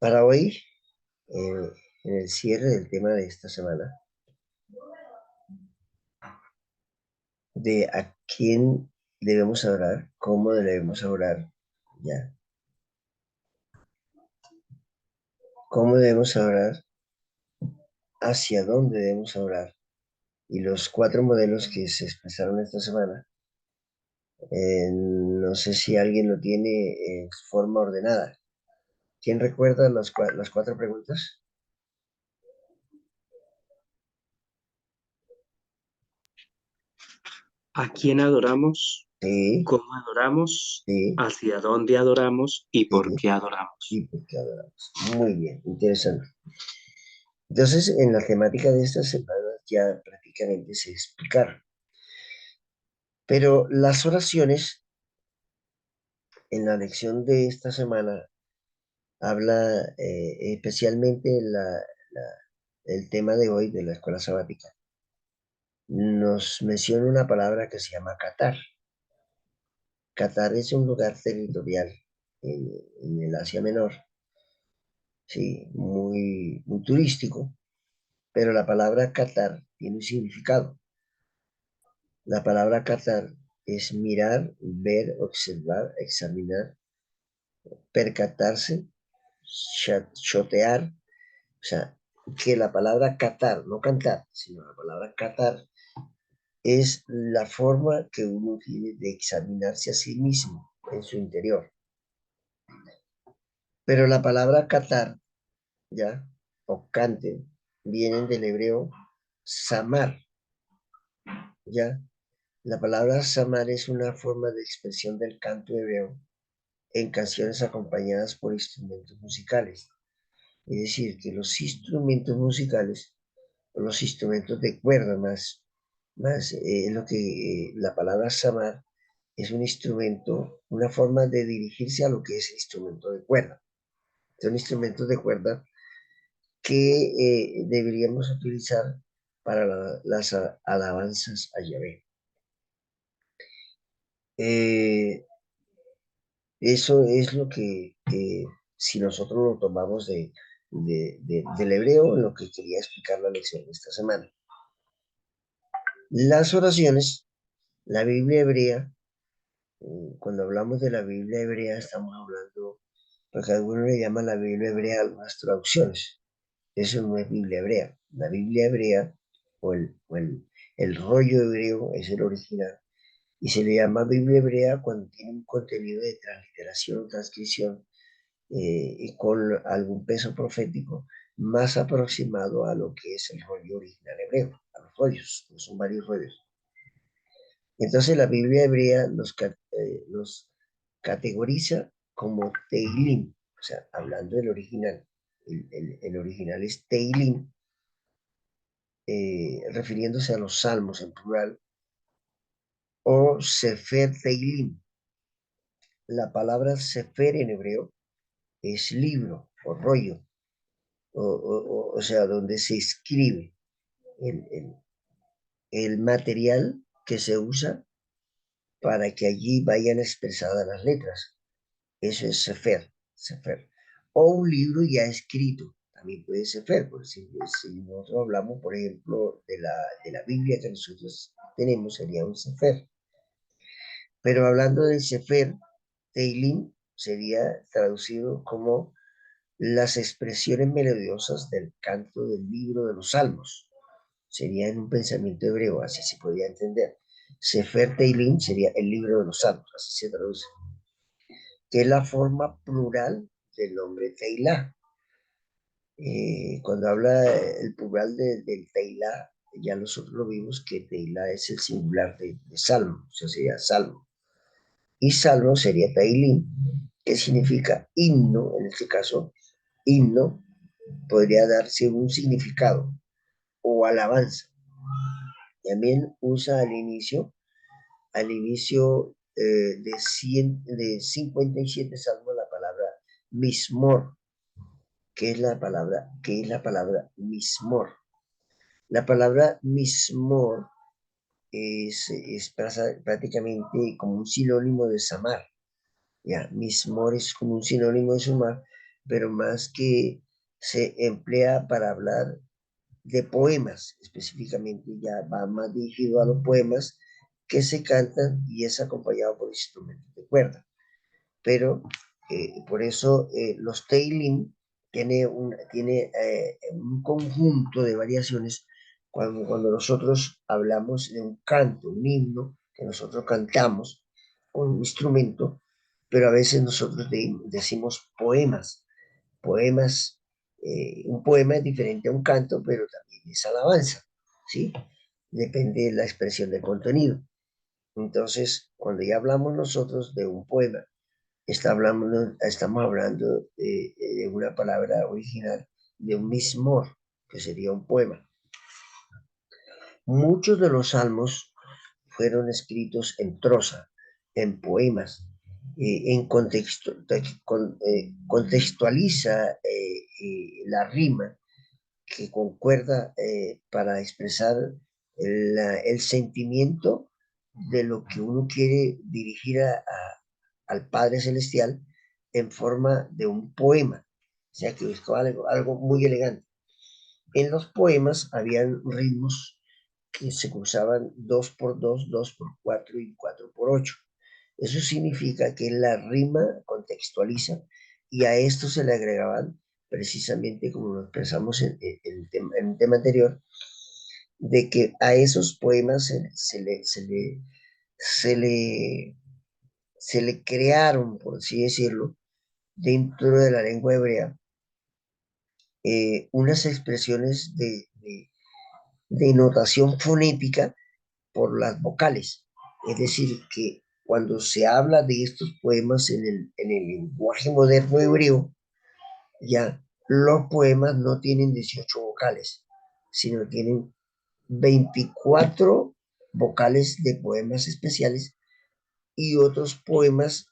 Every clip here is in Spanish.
Para hoy, en el cierre del tema de esta semana, de a quién debemos orar, cómo debemos orar, ya, cómo debemos orar, hacia dónde debemos orar, y los 4 modelos que se expresaron esta semana, no sé si alguien lo tiene en forma ordenada. ¿Quién recuerda las 4 preguntas? ¿A quién adoramos? Sí, ¿Cómo adoramos? sí, ¿Hacia dónde adoramos? ¿Y por sí, qué adoramos? y por qué adoramos. Muy bien, interesante. Entonces, en la temática de esta semana ya prácticamente se explicaron. Pero las oraciones en la lección de esta semana habla especialmente el tema de hoy de la escuela sabática. Nos menciona una palabra que se llama Qatar. Qatar es un lugar territorial en el Asia Menor, sí, muy turístico, pero la palabra Qatar tiene un significado. La palabra Qatar es mirar, ver, observar, examinar, percatarse, chotear, o sea, que la palabra catar, no cantar, sino la palabra catar, es la forma que uno tiene de examinarse a sí mismo en su interior. Pero la palabra catar, ya, o cante, vienen del hebreo samar, ya. La palabra samar es una forma de expresión del canto hebreo en canciones acompañadas por instrumentos musicales. Es decir, que los instrumentos musicales, o los instrumentos de cuerda más lo que la palabra samar es un instrumento, una forma de dirigirse a lo que es el instrumento de cuerda. Son instrumentos de cuerda que deberíamos utilizar para las alabanzas a Yahvé. Eh, Eso es lo que, si nosotros lo tomamos del hebreo, lo que quería explicar la lección de esta semana. Las oraciones, la Biblia hebrea, cuando hablamos de la Biblia hebrea, estamos hablando, porque algunos le llaman la Biblia hebrea algunas traducciones. Eso no es Biblia hebrea. La Biblia hebrea, o el rollo hebreo, es el original. Y se le llama Biblia hebrea cuando tiene un contenido de transliteración o transcripción y con algún peso profético más aproximado a lo que es el rollo original hebreo, a los rollos, pues son varios rollos. Entonces la Biblia hebrea los categoriza como Teilim, o sea, hablando del original. El original es Teilim, refiriéndose a los salmos en plural, o Sefer Teilim. La palabra Sefer en hebreo es libro o rollo, o sea, donde se escribe el, el material que se usa para que allí vayan expresadas las letras. Eso es Sefer. O un libro ya escrito, también puede ser Sefer, porque si nosotros hablamos, por ejemplo, de la Biblia que nosotros tenemos, sería un Sefer. Pero hablando del Sefer, Teilim sería traducido como las expresiones melodiosas del canto del libro de los Salmos. Sería en un pensamiento hebreo, así se podría entender. Sefer Teilim sería el libro de los Salmos, así se traduce, que es la forma plural del nombre Teilá. Cuando habla el plural del Teilá, ya nosotros lo vimos que Teilá es el singular de Salmo, o sea, sería Salmo. Y Salmo sería Teilim, que significa himno, en este caso, himno podría darse un significado o alabanza. También usa al inicio de 57 salmos la palabra mismor, que es la palabra mismor. La palabra mismor es prácticamente como un sinónimo de samar. Ya, mismor es como un sinónimo de sumar, pero más que se emplea para hablar de poemas, específicamente ya va más dirigido a los poemas que se cantan y es acompañado por instrumentos de cuerda. Pero por eso los Teilim tiene un conjunto de variaciones cuando nosotros hablamos de un canto, un himno que nosotros cantamos con un instrumento, pero a veces nosotros decimos poemas. Poemas, un poema es diferente a un canto, pero también es alabanza, ¿sí? Depende de la expresión del contenido. Entonces, cuando ya hablamos nosotros de un poema, estamos hablando de una palabra original, de un mismor, que sería un poema. Muchos de los salmos fueron escritos en prosa, en poemas, en contexto, contextualiza la rima que concuerda para expresar el sentimiento de lo que uno quiere dirigir al Padre Celestial en forma de un poema. O sea que es algo muy elegante. En los poemas habían ritmos que se cruzaban 2 por 2, 2 por 4 y 4 por 8. Eso significa que la rima contextualiza y a esto se le agregaban, precisamente como lo expresamos en el tema anterior, de que a esos poemas se le, se le crearon, por así decirlo, dentro de la lengua hebrea, unas expresiones de notación fonética por las vocales. Es decir, que cuando se habla de estos poemas en el lenguaje moderno hebreo, ya los poemas no tienen 18 vocales, sino tienen 24 vocales de poemas especiales y otros poemas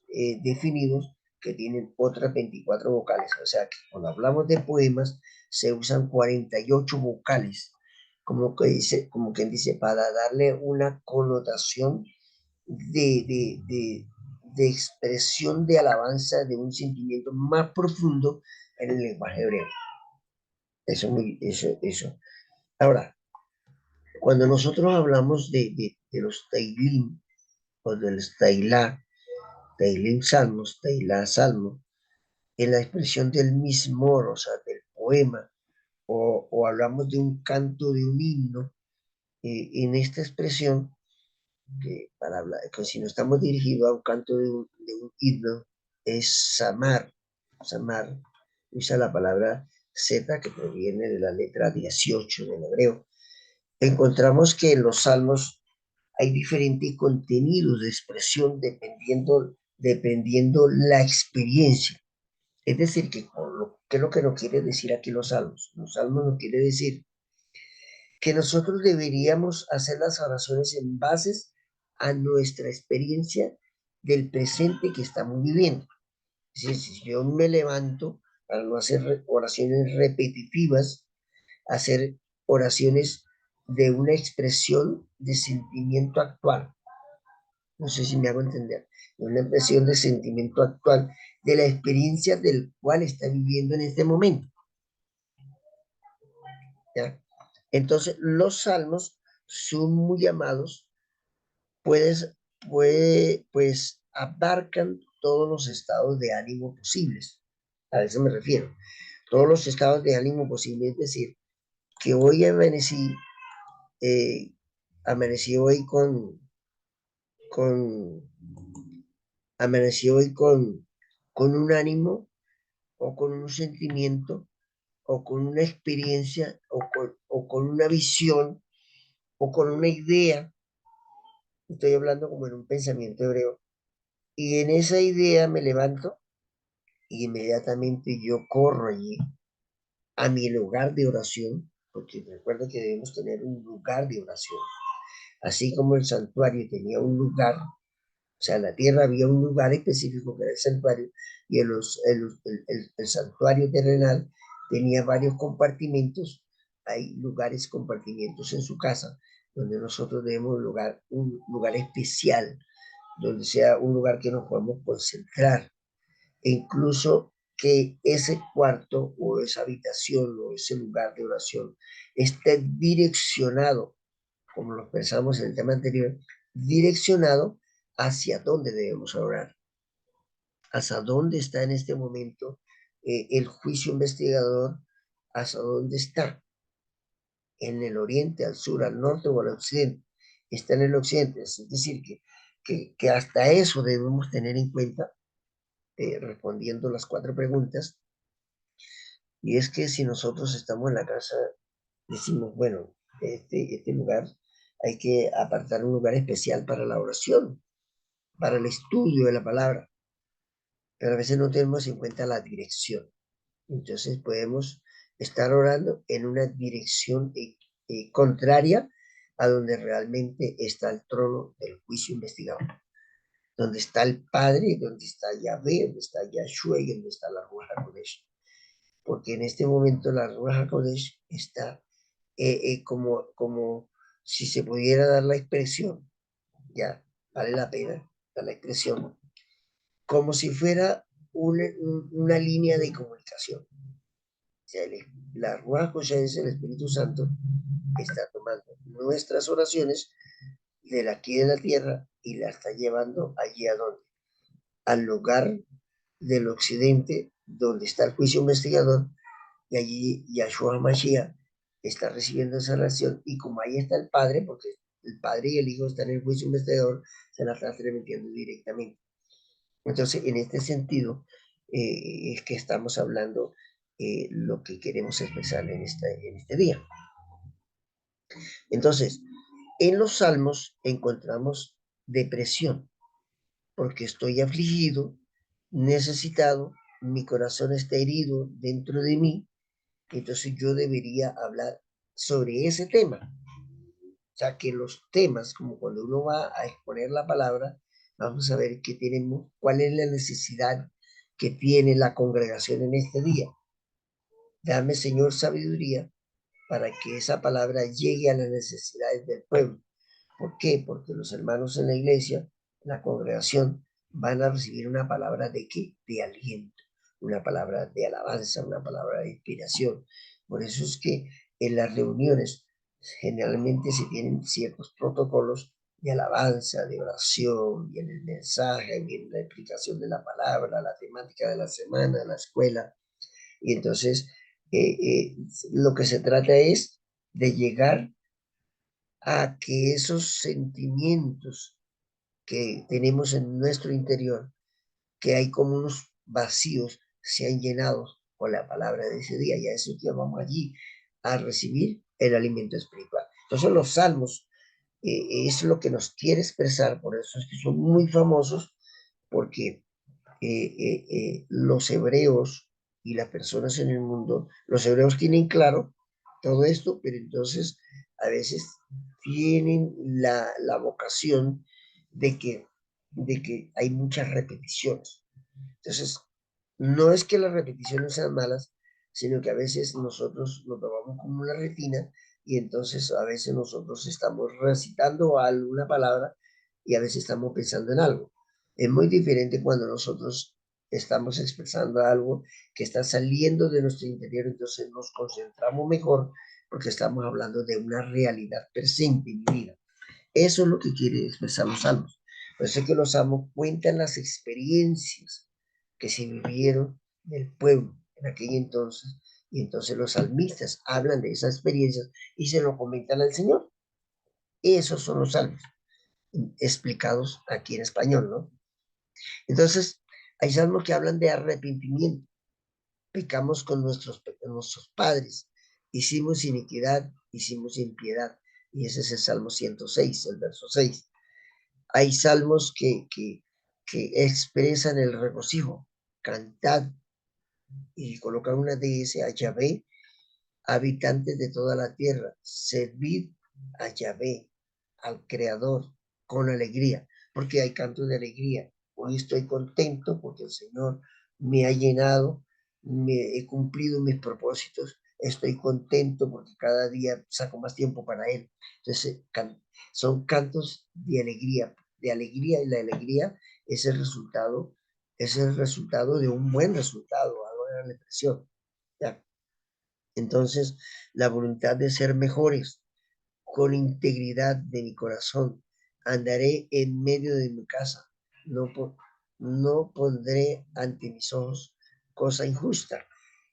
definidos que tienen otras 24 vocales. O sea que cuando hablamos de poemas se usan 48 vocales, como quien dice, para darle una connotación de expresión de alabanza de un sentimiento más profundo en el lenguaje hebreo. Eso. Ahora, cuando nosotros hablamos de los Teilim o de los Teilá, Teilim Salmos, Teilá Salmo, en la expresión del mismor, o sea, del poema, o hablamos de un canto, de un himno, en esta expresión, que para hablar, que si no estamos dirigidos a un canto de un himno, es Samar. Samar usa la palabra Z que proviene de la letra 18 del hebreo. Encontramos que en los salmos hay diferentes contenidos de expresión dependiendo la experiencia. Es decir, ¿qué es lo que nos quiere decir aquí los salmos? Los salmos nos quiere decir que nosotros deberíamos hacer las oraciones en bases a nuestra experiencia del presente que estamos viviendo. Es decir, si yo me levanto para no hacer oraciones repetitivas, hacer oraciones de una expresión de sentimiento actual. No sé si me hago entender. De una expresión de sentimiento actual, de la experiencia del cual está viviendo en este momento. ¿Ya? Entonces, los salmos son muy llamados, pues abarcan todos los estados de ánimo posibles. A eso me refiero. Todos los estados de ánimo posibles, es decir, que hoy eh, amanecí hoy con, amanecí hoy con un ánimo o con un sentimiento o con una experiencia o con una visión o con una idea. Estoy hablando como en un pensamiento hebreo. Y en esa idea me levanto y inmediatamente yo corro allí a mi lugar de oración, porque recuerda que debemos tener un lugar de oración. Así como el santuario tenía un lugar, o sea, en la tierra había un lugar específico que era el santuario, y el santuario terrenal tenía varios compartimentos. Hay compartimientos en su casa, donde nosotros debemos un lugar especial, donde sea un lugar que nos podamos concentrar. E incluso que ese cuarto o esa habitación o ese lugar de oración esté direccionado, como lo pensamos en el tema anterior, direccionado hacia dónde debemos orar, hacia dónde está en este momento el juicio investigador, hacia dónde está, en el oriente, al sur, al norte o al occidente. Está en el occidente, es decir, que hasta eso debemos tener en cuenta, respondiendo las 4 preguntas. Y es que si nosotros estamos en la casa, decimos, bueno, este lugar hay que apartar un lugar especial para la oración, para el estudio de la palabra, pero a veces no tenemos en cuenta la dirección. Entonces podemos estar orando en una dirección contraria a donde realmente está el trono del juicio investigador, donde está el Padre, donde está Yahvé, donde está Yahshua y donde está la Ruach HaKodesh. Porque en este momento la Ruach HaKodesh está como si se pudiera dar la expresión, ya vale la pena dar la expresión, como si fuera una línea de comunicación. O sea, la Ruach HaKodesh, el Espíritu Santo, está tomando nuestras oraciones de aquí de la tierra y la está llevando allí a donde, al lugar del occidente donde está el juicio investigador, y allí Yahshua Mashiach está recibiendo esa oración, y como ahí está el Padre, porque el Padre y el Hijo están en el juicio investigador, se la está transmitiendo directamente. Entonces, en este sentido, es que estamos hablando lo que queremos expresar en este día. Entonces, en los salmos encontramos depresión, porque estoy afligido, necesitado, mi corazón está herido dentro de mí, entonces yo debería hablar sobre ese tema. O sea, que los temas, como cuando uno va a exponer la palabra, vamos a ver qué tenemos, cuál es la necesidad que tiene la congregación en este día. Dame, Señor, sabiduría para que esa palabra llegue a las necesidades del pueblo. ¿Por qué? Porque los hermanos en la iglesia, en la congregación, van a recibir una palabra de qué? De aliento, una palabra de alabanza, una palabra de inspiración. Por eso es que en las reuniones generalmente se tienen ciertos protocolos de alabanza, de oración, y en el mensaje, y en la explicación de la palabra, la temática de la semana, la escuela. Y entonces lo que se trata es de llegar a que esos sentimientos que tenemos en nuestro interior, que hay como unos vacíos, sean llenados con la palabra de ese día, y a eso que vamos allí a recibir el alimento espiritual. Entonces los salmos es lo que nos quiere expresar, por eso es que son muy famosos, porque los hebreos y las personas en el mundo, los hebreos tienen claro todo esto, pero entonces a veces tienen la vocación de que hay muchas repeticiones. Entonces, no es que las repeticiones sean malas, sino que a veces nosotros nos tomamos como una retina, y entonces a veces nosotros estamos recitando alguna palabra y a veces estamos pensando en algo. Es muy diferente cuando nosotros estamos expresando algo que está saliendo de nuestro interior, entonces nos concentramos mejor porque estamos hablando de una realidad presente en mi vida. Eso es lo que quiere expresar los salmos. Por eso es que los salmos cuentan las experiencias que se vivieron del pueblo en aquel entonces, y entonces los salmistas hablan de esas experiencias y se lo comentan al Señor. Esos son los salmos explicados aquí en español, ¿no? Entonces, hay salmos que hablan de arrepentimiento. Pecamos con nuestros padres, hicimos iniquidad, hicimos impiedad, y ese es el Salmo 106, el verso 6. Hay salmos que expresan el regocijo, cantad, y colocan una DS a Yahvé, habitantes de toda la tierra, servid a Yahvé, al Creador, con alegría, porque hay cantos de alegría. Hoy estoy contento porque el Señor me ha llenado, me he cumplido mis propósitos, estoy contento porque cada día saco más tiempo para Él. Entonces, son cantos de alegría, y la alegría es el resultado de un buen resultado, era la expresión, ¿ya? Entonces, la voluntad de ser mejores, con integridad de mi corazón, andaré en medio de mi casa, no, no pondré ante mis ojos cosa injusta.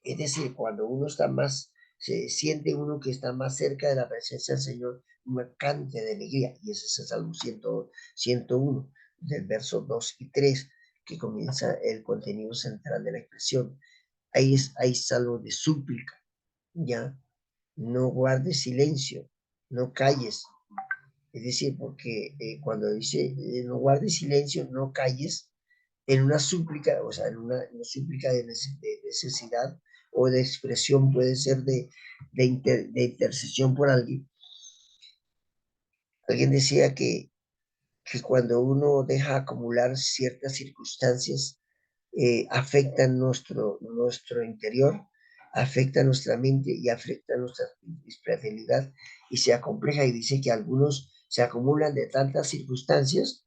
Es decir, cuando uno está más, se siente uno que está más cerca de la presencia del Señor, un cante de alegría, y ese es el Salmo 101, del verso 2 y 3, que comienza el contenido central de la expresión. Hay salmos de súplica, ya, no guardes silencio, no calles. Es decir, porque cuando dice no guardes silencio, no calles, en una súplica, o sea, en una súplica de necesidad o de expresión, puede ser de intercesión por alguien. Alguien decía que cuando uno deja acumular ciertas circunstancias, afectan nuestro interior, afecta nuestra mente y afecta nuestra espiritualidad y se acompleja, y dice que algunos se acumulan de tantas circunstancias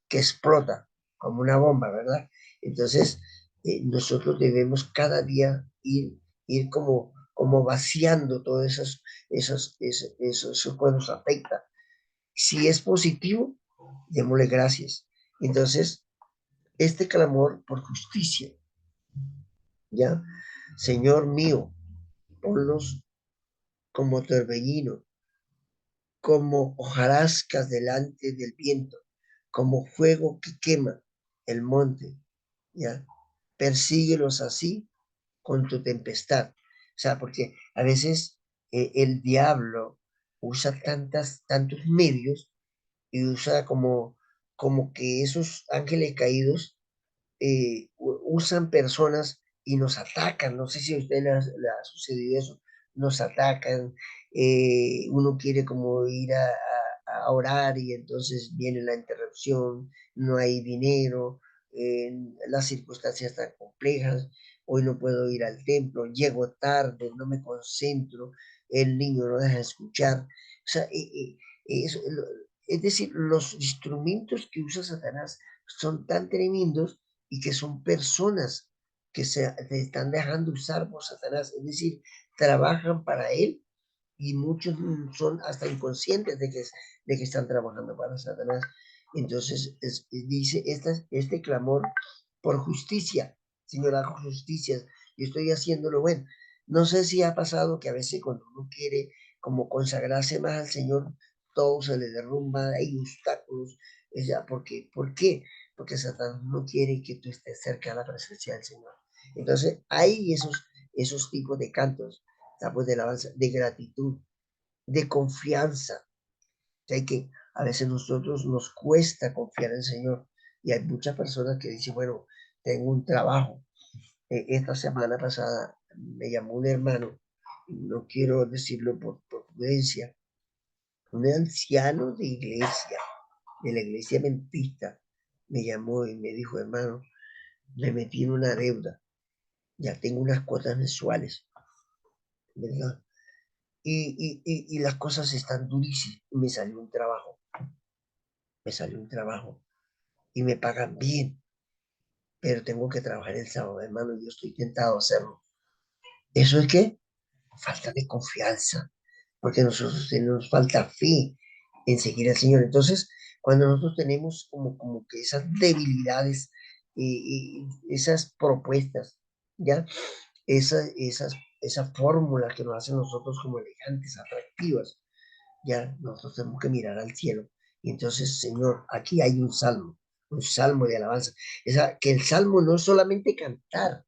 que explota como una bomba, ¿verdad? Entonces, nosotros debemos cada día ir como vaciando todos esos que nos afecta. Si es positivo, démosle gracias. Entonces, este clamor por justicia, ¿ya? Señor mío, ponlos como torbellino, como hojarascas delante del viento, como fuego que quema el monte, ¿ya? Persíguelos así con tu tempestad. O sea, porque a veces el diablo usa tantos medios y usa como que esos ángeles caídos usan personas y nos atacan. No sé si a usted le ha sucedido eso. Nos atacan, uno quiere como ir a orar y entonces viene la interrupción, no hay dinero, las circunstancias están complejas, hoy no puedo ir al templo, llego tarde, no me concentro, el niño no deja escuchar. O sea, es decir, los instrumentos que usa Satanás son tan tremendos y que son personas que se están dejando usar por Satanás, es decir, trabajan para él y muchos son hasta inconscientes de que están trabajando para Satanás. Entonces, dice este clamor por justicia, Señor, hago justicia, yo estoy haciendo lo bueno. No sé si ha pasado que a veces cuando uno quiere como consagrarse más al Señor, todo se le derrumba, hay obstáculos, ¿por qué? Porque Satanás no quiere que tú estés cerca de la presencia del Señor. Entonces, hay esos tipos de cantos, pues, de alabanza, de gratitud, de confianza. O sea, que a veces nosotros nos cuesta confiar en el Señor y hay muchas personas que dicen, bueno, tengo un trabajo. Esta semana pasada me llamó un hermano, no quiero decirlo por prudencia, un anciano de la iglesia mentista, me llamó y me dijo, hermano, me metí en una deuda, ya tengo unas cuotas mensuales, ¿verdad? Y las cosas están durísimas. Me salió un trabajo y me pagan bien, pero tengo que trabajar el sábado, hermano, yo estoy tentado a hacerlo. ¿Eso es qué? Falta de confianza, porque nosotros tenemos falta fe en seguir al Señor. Entonces, cuando nosotros tenemos como que esas debilidades, esas propuestas, ¿ya? Esas fórmulas que nos hacen nosotros como elegantes, atractivas, ya nosotros tenemos que mirar al cielo. Y entonces, Señor, aquí hay un salmo de alabanza. Que el salmo no es solamente cantar,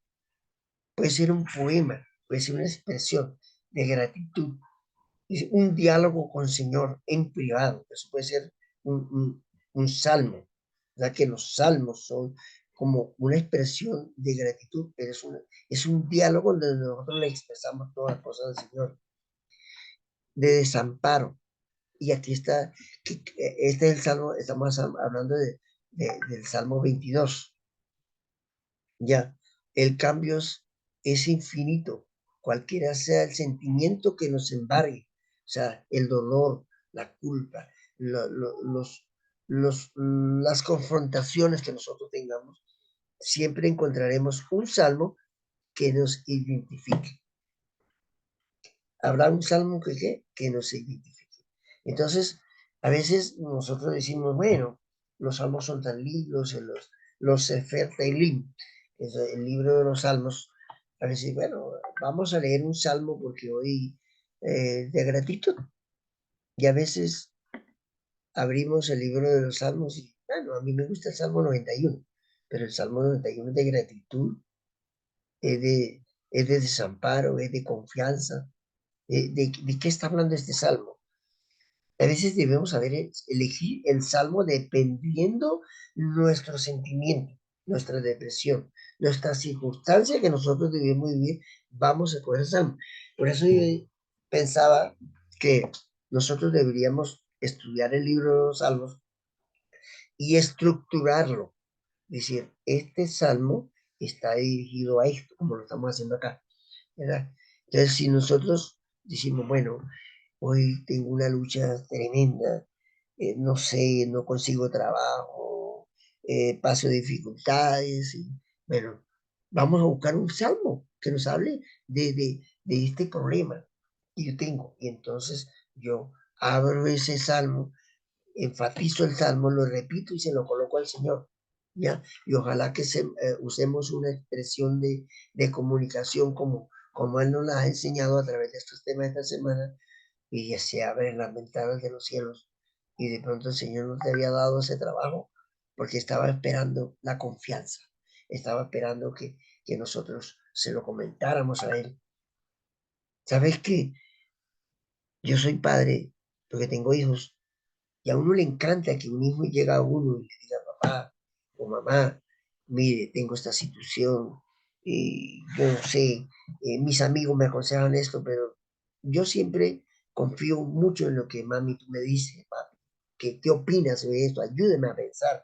puede ser un poema, puede ser una expresión de gratitud, es un diálogo con el Señor en privado. Eso puede ser un salmo. O sea, que los salmos son como una expresión de gratitud, pero es un diálogo donde nosotros le expresamos todas las cosas del Señor, de desamparo. Y aquí está, este es el Salmo, estamos hablando del Salmo 22. Ya, el cambio es infinito, cualquiera sea el sentimiento que nos embargue, o sea, el dolor, la culpa, las confrontaciones que nosotros tengamos, siempre encontraremos un salmo que nos identifique. Habrá un salmo que nos identifique. Entonces, a veces nosotros decimos, bueno, los salmos son tan lindos, los Sefer Teilim, el libro de los salmos. A veces, bueno, vamos a leer un salmo porque hoy de gratitud. Y a veces abrimos el libro de los salmos y, bueno, a mí me gusta el Salmo 91, pero el Salmo 91 es de gratitud, es de, es de desamparo, es de confianza. ¿De qué está hablando este salmo? A veces debemos saber elegir el salmo dependiendo nuestro sentimiento, nuestra depresión, nuestra circunstancia que nosotros debemos vivir, vamos a coger el salmo. Por eso yo pensaba que nosotros deberíamos estudiar el libro de los salmos y estructurarlo. Es decir, este salmo está dirigido a esto, como lo estamos haciendo acá, ¿verdad? Entonces, si nosotros decimos, bueno, hoy tengo una lucha tremenda, no sé, no consigo trabajo, paso dificultades, y, bueno, vamos a buscar un salmo que nos hable de este problema que yo tengo. Y entonces yo abro ese salmo, enfatizo el salmo, lo repito y se lo coloco al Señor. ¿Ya? Y ojalá que usemos una expresión de comunicación como Él nos la ha enseñado a través de estos temas de esta semana, y ya se abren las ventanas de los cielos y de pronto el Señor no te había dado ese trabajo porque estaba esperando la confianza, estaba esperando que nosotros se lo comentáramos a Él. ¿Sabes qué? Yo soy padre porque tengo hijos y a uno le encanta que un hijo llegue a uno y le diga, papá o mamá, mire, tengo esta situación, yo no sé, mis amigos me aconsejan esto, pero yo siempre confío mucho en lo que mami tú me dices, papi. ¿Qué opinas de esto? Ayúdeme a pensar.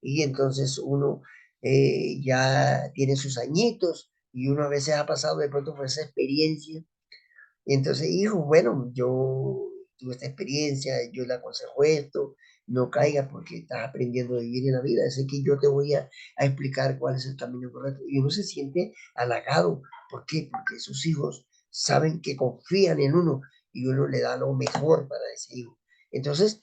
Y entonces uno ya tiene sus añitos y uno a veces ha pasado de pronto por esa experiencia y entonces, hijo, bueno, yo tuve esta experiencia, yo le aconsejo esto, no caigas porque estás aprendiendo a vivir en la vida, así que yo te voy a explicar cuál es el camino correcto. Y uno se siente halagado. ¿Por qué? Porque sus hijos saben que confían en uno y uno le da lo mejor para ese hijo. Entonces,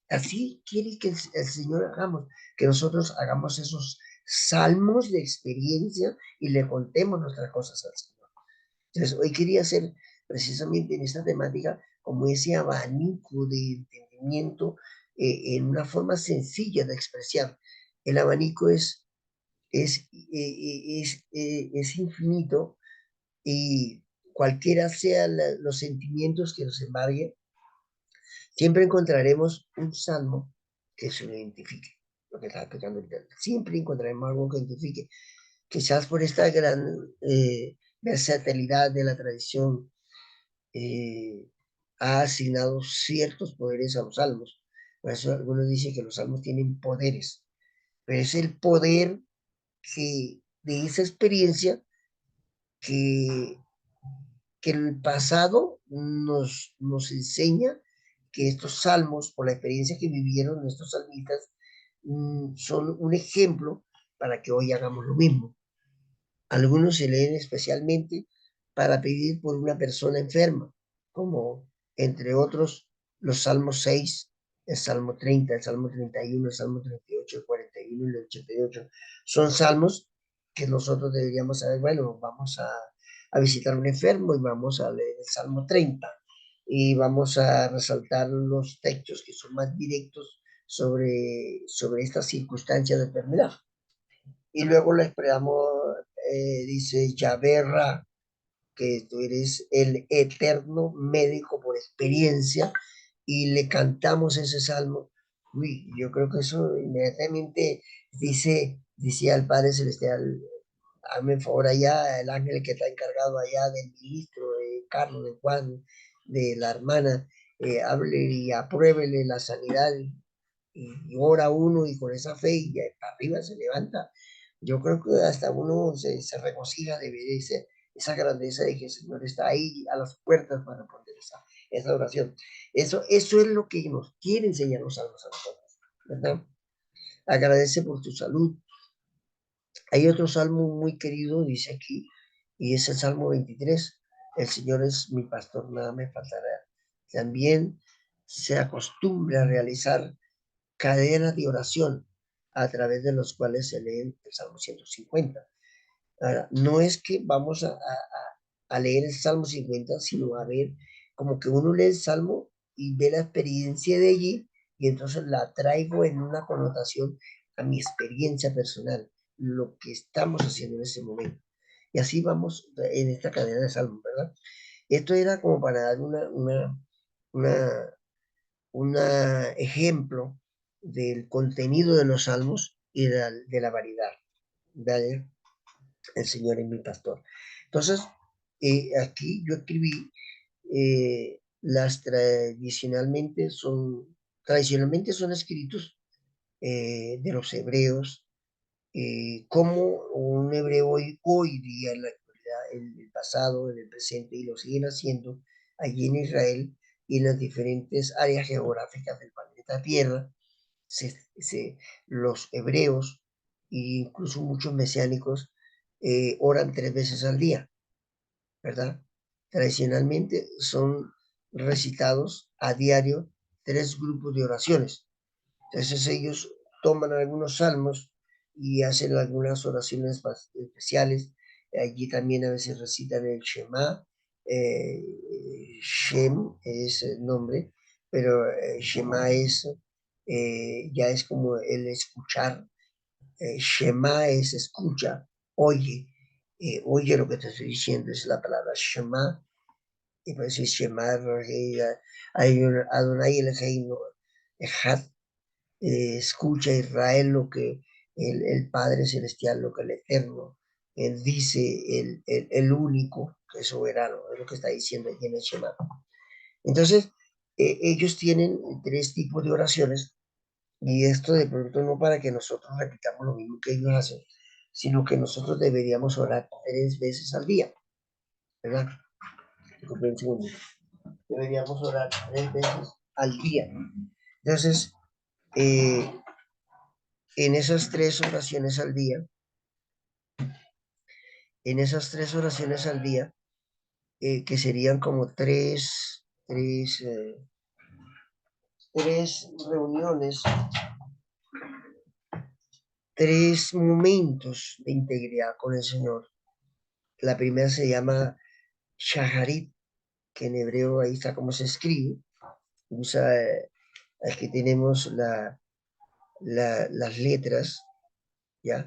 así quiere que el Señor hagamos, que nosotros hagamos esos salmos de experiencia y le contemos nuestras cosas al Señor. Entonces, hoy quería hacer precisamente en esta temática como ese abanico de entendimiento en una forma sencilla de expresar. El abanico es infinito y cualquiera sean los sentimientos que nos embarguen, siempre encontraremos un salmo que se lo identifique. Lo que estaba explicando ahorita. Siempre encontraremos algo que identifique. Quizás por esta gran versatilidad de la tradición eh, ha asignado ciertos poderes a los salmos. Por eso algunos dicen que los salmos tienen poderes, pero es el poder de esa experiencia que, que el pasado nos enseña que estos salmos, por la experiencia que vivieron estos salmistas, son un ejemplo para que hoy hagamos lo mismo. Algunos se leen especialmente para pedir por una persona enferma, como entre otros los Salmos 6, el Salmo 30, el Salmo 31, el Salmo 38, el 41 y el 88. Son salmos que nosotros deberíamos saber, bueno, vamos a visitar a un enfermo y vamos a leer el Salmo 30 y vamos a resaltar los textos que son más directos sobre esta circunstancia de enfermedad. Y luego le esperamos, dice Yaberra, que tú eres el eterno médico por experiencia, y le cantamos ese salmo. Uy, yo creo que eso inmediatamente dice al Padre Celestial, hazme favor allá, el ángel que está encargado allá del ministro, de Carlos, de Juan, de la hermana, hable y apruébele la sanidad y ora uno y con esa fe y arriba se levanta. Yo creo que hasta uno se regocija de ver esa grandeza de que el Señor está ahí a las puertas para responder esa oración. Eso es lo que nos quiere enseñar los salmos a nosotros, ¿verdad? Agradece por tu salud. Hay otro salmo muy querido, dice aquí, y es el Salmo 23. El Señor es mi pastor, nada me faltará. También se acostumbra a realizar cadenas de oración a través de los cuales se lee el Salmo 150. Ahora, no es que vamos a leer el Salmo 50, sino a ver como que uno lee el Salmo y ve la experiencia de allí y entonces la traigo en una connotación a mi experiencia personal, lo que estamos haciendo en ese momento. Y así vamos en esta cadena de salmos, ¿verdad? Esto era como para dar una, una ejemplo del contenido de los salmos y de la variedad. ¿Vale? El Señor es mi pastor. Entonces, aquí yo escribí, tradicionalmente son escritos de los hebreos, como un hebreo hoy día en la actualidad, en el pasado, en el presente, y lo siguen haciendo allí en Israel y en las diferentes áreas geográficas del planeta Tierra. Los hebreos e incluso muchos mesiánicos oran 3 veces al día, ¿verdad? Tradicionalmente son recitados a diario 3 grupos de oraciones. Entonces ellos toman algunos salmos y hacen algunas oraciones especiales. Allí también a veces recitan el Shema. eh, Shem es el nombre, pero Shema ya es como el escuchar. Shema es escucha, oye, oye lo que te estoy diciendo, es la palabra Shema. Y pues es Shema, Adonai Eloheinu Echad. Escucha Israel lo que el Padre Celestial, lo que el Eterno, él dice, el único que es soberano, es lo que está diciendo aquí en el Shema. Entonces, ellos tienen 3 tipos de oraciones, y esto de pronto no para que nosotros repitamos lo mismo que ellos hacen, sino que nosotros deberíamos orar 3 veces al día, ¿verdad? Un segundo. Deberíamos orar 3 veces al día. Entonces, eh, en esas 3 oraciones al día, que serían como tres reuniones, 3 momentos de integridad con el Señor. La primera se llama Shaharit, que en hebreo ahí está como se escribe. Aquí tenemos las letras, ¿ya?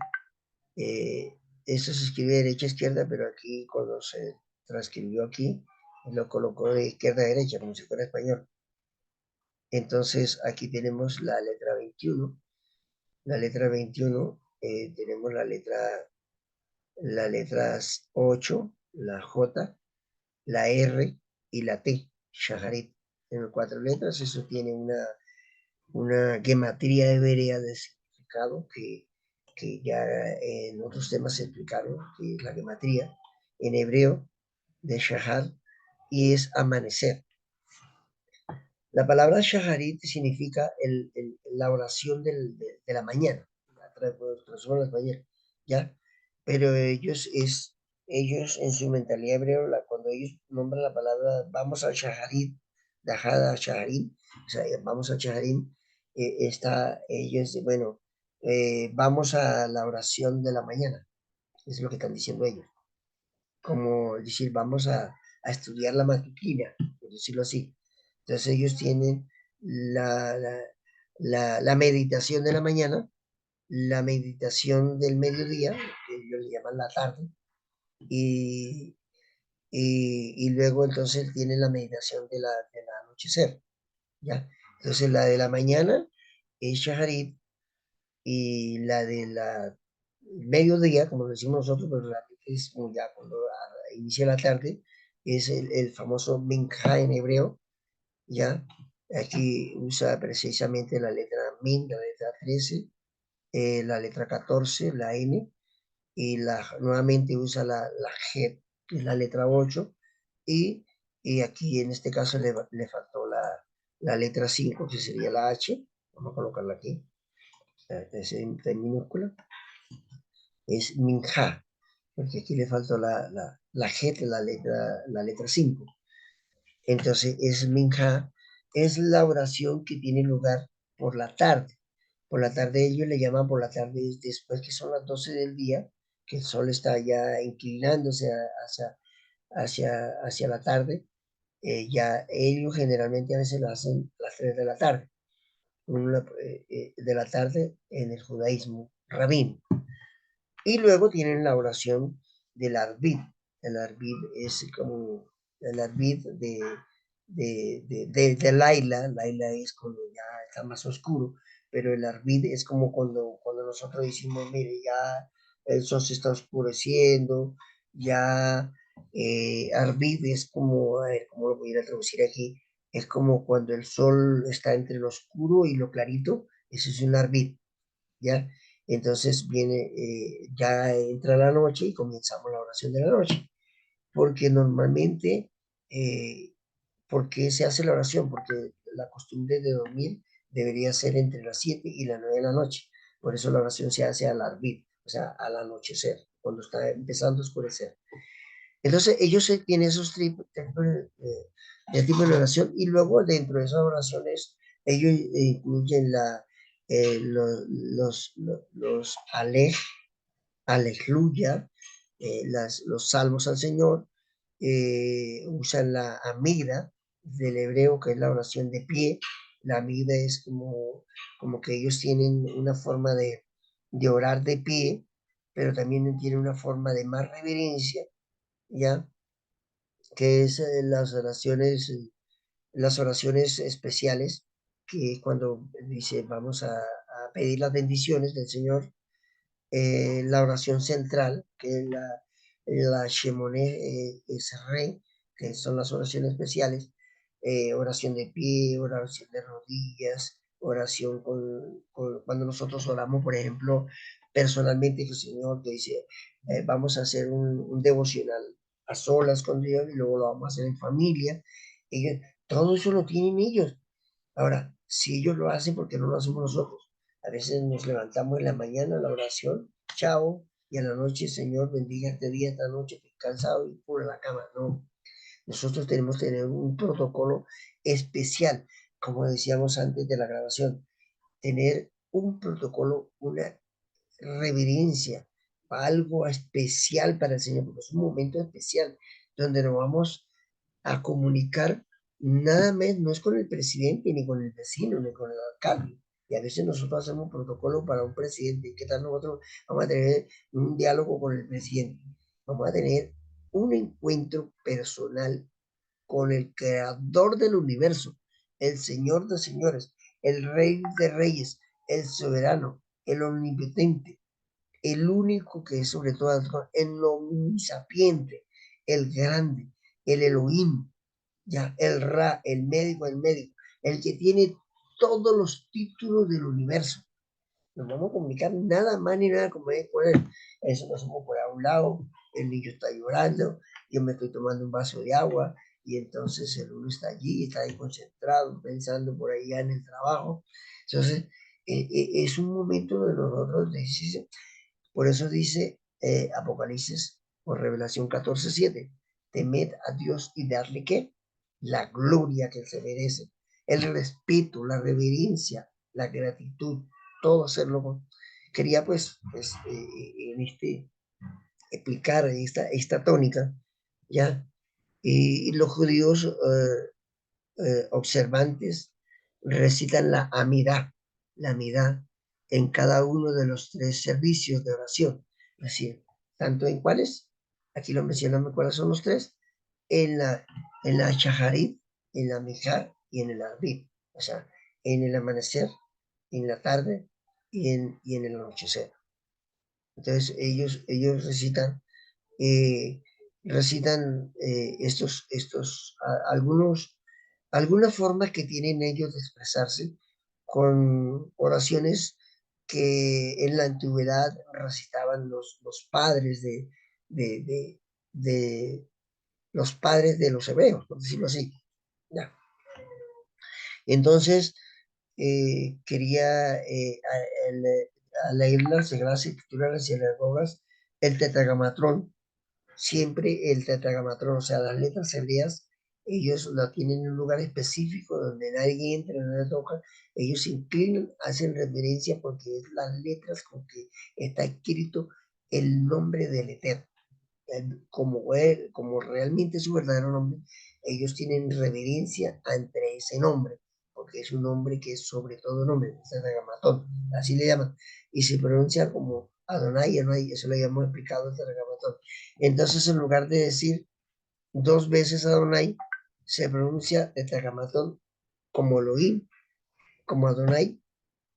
Esto se escribe de derecha a izquierda, pero aquí cuando se transcribió aquí, lo colocó de izquierda a derecha, como si fuera español. Entonces aquí tenemos la letra 21. La letra 21, tenemos la letra 8, la J, la R y la T, Shaharit. Tiene 4 letras, eso tiene una gematría hebrea de significado que ya en otros temas se explicaron, que es la gematría en hebreo de Shahar, y es amanecer. La palabra Shaharit significa la oración de la mañana, transforma las mañanas, ¿ya? Pero ellos en su mentalidad hebreo, cuando ellos nombran la palabra vamos al Shaharit, Dajada Shaharim, o sea, vamos al Shaharim, ellos, bueno, vamos a la oración de la mañana, es lo que están diciendo ellos, como decir, vamos a estudiar la matutina, por decirlo así. Entonces ellos tienen la, la, la meditación de la mañana, la meditación del mediodía, que ellos le llaman la tarde, y, y luego entonces tienen la meditación del anochecer, ¿ya? Entonces la de la mañana es Shaharit, y la de la mediodía, como lo decimos nosotros, pero realmente es como ya cuando inicia la tarde, es el famoso Minja en hebreo, ¿ya? Aquí usa precisamente la letra Min, la letra 13, la letra 14, la N, y nuevamente usa la G, que es la letra 8, y, y aquí en este caso le faltó la letra 5, que sería la H. Vamos a colocarla aquí, es en minúscula, es Minja, porque aquí le faltó la Het, la letra 5. Entonces es Minja, es la oración que tiene lugar por la tarde. Por la tarde ellos le llaman por la tarde después que son las 12 del día, que el sol está ya inclinándose hacia la tarde. Ya ellos generalmente a veces lo hacen a las 3 de la tarde, de la tarde en el judaísmo rabín. Y luego tienen la oración del Arbid. El Arbid es como el Arbid de Laila. Laila es cuando ya está más oscuro, pero el Arbid es como cuando nosotros decimos, mire, ya el sol se está oscureciendo, ya Arbid es como, a ver, ¿cómo lo voy a traducir aquí? Es como cuando el sol está entre lo oscuro y lo clarito, eso es un Arbid, ¿ya? Entonces viene, ya entra la noche y comenzamos la oración de la noche, porque normalmente, ¿por qué se hace la oración? Porque la costumbre de dormir debería ser entre las 7 y las 9 de la noche, por eso la oración se hace al arbit, o sea, al anochecer, cuando está empezando a oscurecer. Entonces ellos tienen esos tipos de oración y luego dentro de esas oraciones ellos incluyen los alej, aleluya, los salmos al Señor, usan la amida del hebreo, que es la oración de pie. La amida es como que ellos tienen una forma de orar de pie, pero también tienen una forma de más reverencia, ¿ya? Que es las oraciones especiales, que cuando dice vamos a pedir las bendiciones del Señor, la oración central, que es la Shemoneh Esrei, que son las oraciones especiales, oración de pie, oración de rodillas, oración cuando nosotros oramos, por ejemplo, personalmente, que el Señor te dice, vamos a hacer un devocional a solas con Dios y luego lo vamos a hacer en familia. Y todo eso lo tienen ellos. Ahora, si ellos lo hacen, ¿por qué no lo hacemos nosotros? A veces nos levantamos en la mañana, la oración, chao, y a la noche, Señor, bendiga este día, esta noche, estoy cansado y por la cama. No, nosotros tenemos que tener un protocolo especial, como decíamos antes de la grabación, tener un protocolo, una reverencia, algo especial para el Señor, porque es un momento especial donde nos vamos a comunicar nada más, no es con el presidente, ni con el vecino, ni con el alcalde. Y a veces nosotros hacemos protocolo para un presidente. ¿Qué tal nosotros vamos a tener un diálogo con el presidente? Vamos a tener un encuentro personal con el creador del universo, el Señor de señores, el Rey de reyes, el soberano, el omnipotente, el único que es sobre todas las cosas, el omnisapiente, el grande, el Elohim, ya, el Ra, el médico, el que tiene todos los títulos del universo. Nos vamos a comunicar nada más ni nada como es con él. Eso nos hacemos por a un lado, el niño está llorando, yo me estoy tomando un vaso de agua y entonces el uno está allí, está ahí concentrado, pensando por allá en el trabajo. Entonces, es un momento de nosotros, por eso dice Apocalipsis por Revelación 14:7, temed a Dios y darle ¿qué? La gloria que se merece, el respeto, la reverencia, la gratitud, todo hacerlo. Quería pues en explicar esta tónica, ¿ya? Y los judíos observantes recitan la amidad en cada uno de los tres servicios de oración. Es decir, tanto en cuáles, aquí lo mencionamos cuáles son los tres, en la Shaharit, en la Mijar y en el Arbit. O sea, en el amanecer, en la tarde y en el anochecer. Entonces ellos eh, recitan algunas formas que tienen ellos de expresarse con oraciones que en la antigüedad recitaban los padres de, de, de los padres de los hebreos, por decirlo así. Ya. Entonces, quería a leer las Sagradas Escrituras y las sinagogas, el Tetragamatrón, siempre el tetragrámaton, o sea, las letras hebreas, ellos la tienen en un lugar específico donde nadie entra, nadie toca, ellos se inclinan, hacen reverencia porque es las letras con que está escrito el nombre del Eterno. Como realmente su verdadero nombre, ellos tienen reverencia ante ese nombre, porque es un nombre que es sobre todo nombre, es tetragrámaton, así le llaman, y se pronuncia como Adonai, Adonai, eso lo habíamos explicado el tetragrámaton. Entonces, en lugar de decir dos veces Adonai, se pronuncia tetragrámaton como Elohim, como Adonai,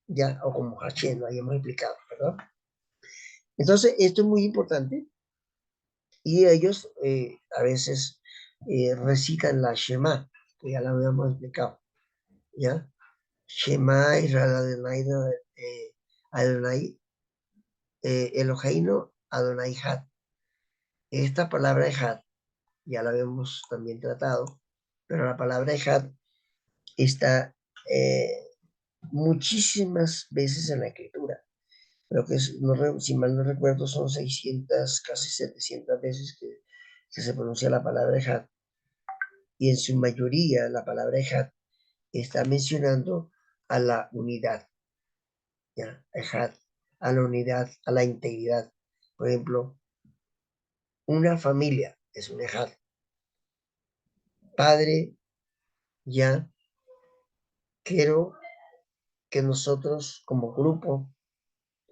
ya, o como Hashem, lo habíamos explicado, ¿verdad? Entonces, esto es muy importante y ellos a veces recitan la Shema, que ya la habíamos explicado, ¿ya? Shema Israel Adonai, Adonai Eloheinu Adonai Had. Esta palabra Had ya la habíamos también tratado, pero la palabra Had está muchísimas veces en la escritura. Creo que si mal no recuerdo, son 600, casi 700 veces que se pronuncia la palabra Had. Y en su mayoría la palabra Ejad está mencionando a la unidad, ¿ya? Ejad, a la unidad, a la integridad. Por ejemplo, una familia es un Ejad. Padre, ya quiero que nosotros como grupo,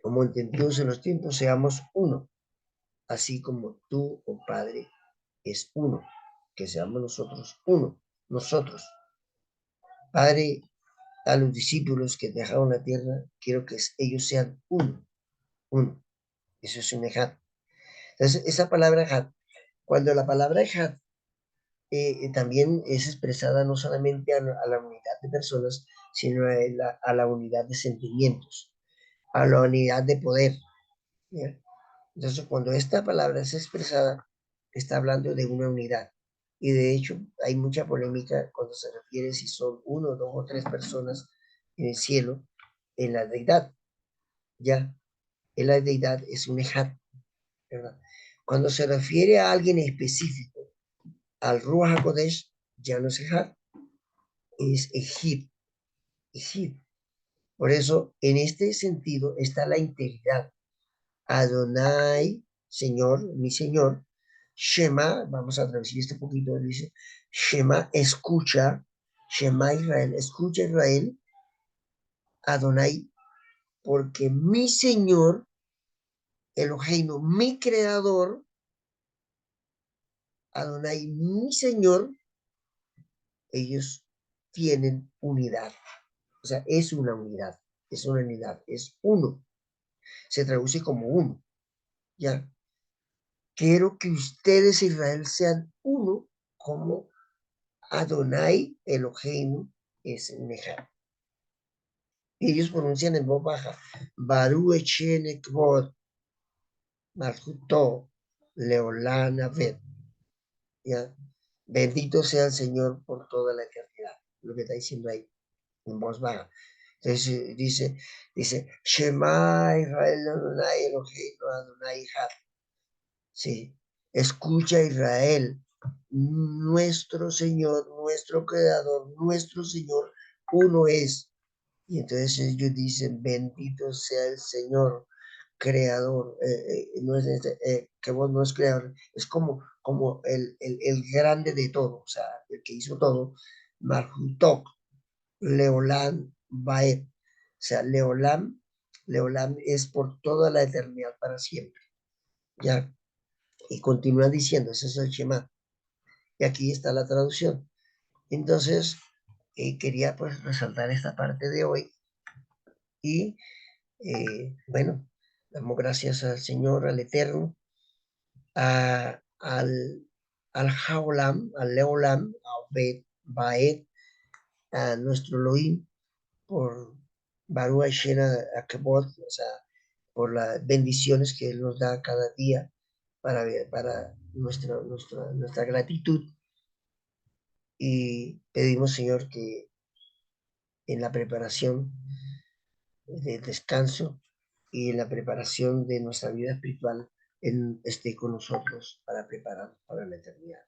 como entendidos en los tiempos, seamos uno, así como tú, oh Padre, es uno, que seamos nosotros uno, nosotros. Padre, a los discípulos que dejaron la tierra, quiero que ellos sean uno, uno. Eso es un ejat. Entonces, esa palabra ejat, cuando la palabra ejat también es expresada no solamente a la unidad de personas, sino a la unidad de sentimientos, a la unidad de poder. ¿Ya? Entonces, cuando esta palabra es expresada, está hablando de una unidad. Y de hecho, hay mucha polémica cuando se refiere si son uno, dos o tres personas en el cielo, en la deidad. Ya, en la deidad es un ejat, ¿verdad? Cuando se refiere a alguien específico, al Ruach HaKodesh, ya no es ejat, es Ejid, Ejid. Por eso, en este sentido, está la integridad. Adonai, Señor, mi Señor, Shema, vamos a traducir este poquito, dice, Shema, escucha, Shema Israel, escucha Israel, Adonai, porque mi Señor, Eloheinu, mi Creador, Adonai, mi Señor, ellos tienen unidad. O sea, es una unidad, es uno. Se traduce como uno, ¿ya? Quiero que ustedes, Israel, sean uno como Adonai Eloheinu es Nehar. Ellos pronuncian en voz baja, Baru Echene Kvod, Malchuto, Leolán Aved, ¿ya? Bendito sea el Señor por toda la eternidad. Lo que está diciendo ahí, en voz baja. Entonces dice, Shema Israel Adonai Eloheinu Adonai Had. Sí, escucha Israel, nuestro Señor, nuestro Creador, nuestro Señor, uno es. Y entonces ellos dicen, bendito sea el Señor, Creador, no es que vos no es creador, es como el grande de todo, o sea, el que hizo todo, Marhutok, Leolán, Baet, o sea, Leolán es por toda la eternidad para siempre, ya, y continúa diciendo, ese es el Shema, y aquí está la traducción. Entonces, quería pues resaltar esta parte de hoy y bueno, damos gracias al Señor, al Eterno, al Haolam, al Leolam, a Obed, Baed, a nuestro Elohim, por Baruch Shena Akabot, o sea, por las bendiciones que Él nos da cada día para nuestra gratitud. Y pedimos, Señor, que en la preparación del descanso y en la preparación de nuestra vida espiritual, esté con nosotros para prepararnos para la eternidad.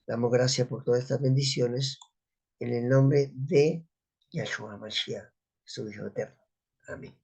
Damos gracias por todas estas bendiciones en el nombre de Yahshua Mashiach, su Hijo eterno. Amén.